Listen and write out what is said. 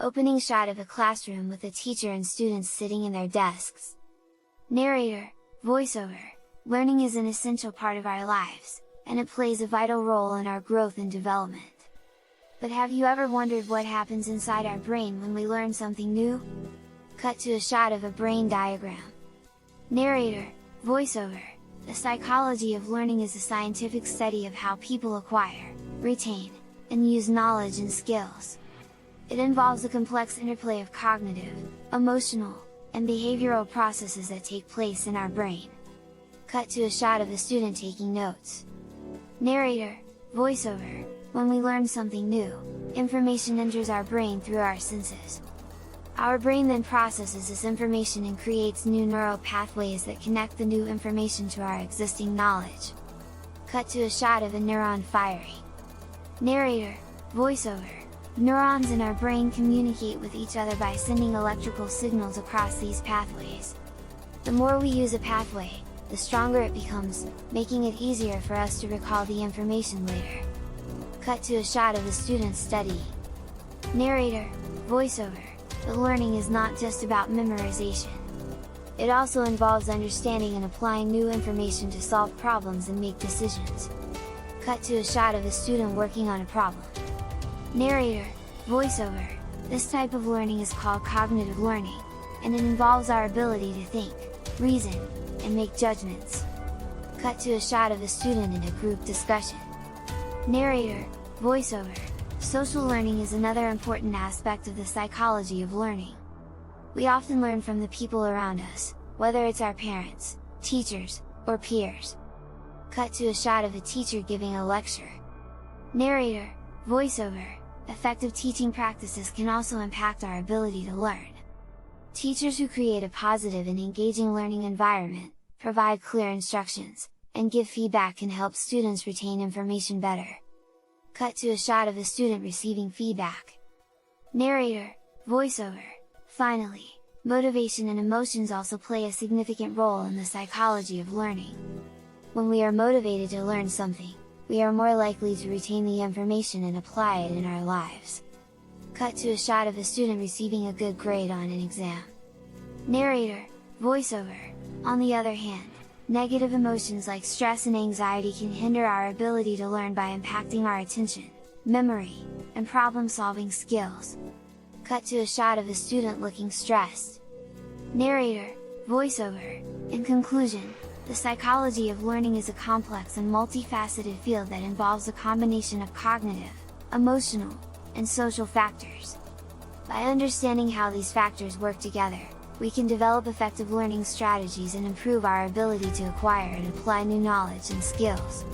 Opening shot of a classroom with a teacher and students sitting in their desks. Narrator, voiceover. Learning is an essential part of our lives, and it plays a vital role in our growth and development. But have you ever wondered what happens inside our brain when we learn something new? Cut to a shot of a brain diagram. Narrator, voiceover. The psychology of learning is a scientific study of how people acquire, retain, and use knowledge and skills. It involves a complex interplay of cognitive, emotional, and behavioral processes that take place in our brain. Cut to a shot of a student taking notes. Narrator, voiceover. When we learn something new, information enters our brain through our senses. Our brain then processes this information and creates new neural pathways that connect the new information to our existing knowledge. Cut to a shot of a neuron firing. Narrator, voiceover. Neurons in our brain communicate with each other by sending electrical signals across these pathways. The more we use a pathway, the stronger it becomes, making it easier for us to recall the information later. Cut to a shot of a student study. Narrator, voiceover. But learning is not just about memorization. It also involves understanding and applying new information to solve problems and make decisions. Cut to a shot of a student working on a problem. Narrator, voiceover. This type of learning is called cognitive learning, and it involves our ability to think, reason, and make judgments. Cut to a shot of a student in a group discussion. Narrator, voiceover. Social learning is another important aspect of the psychology of learning. We often learn from the people around us, whether it's our parents, teachers, or peers. Cut to a shot of a teacher giving a lecture. Narrator, voiceover. Effective teaching practices can also impact our ability to learn. Teachers who create a positive and engaging learning environment, provide clear instructions, and give feedback can help students retain information better. Cut to a shot of a student receiving feedback. Narrator, voiceover. Finally, motivation and emotions also play a significant role in the psychology of learning. When we are motivated to learn something, we are more likely to retain the information and apply it in our lives. Cut to a shot of a student receiving a good grade on an exam. Narrator, voiceover. On the other hand, negative emotions like stress and anxiety can hinder our ability to learn by impacting our attention, memory, and problem-solving skills. Cut to a shot of a student looking stressed. Narrator, voiceover. In conclusion, the psychology of learning is a complex and multifaceted field that involves a combination of cognitive, emotional, and social factors. By understanding how these factors work together, we can develop effective learning strategies and improve our ability to acquire and apply new knowledge and skills.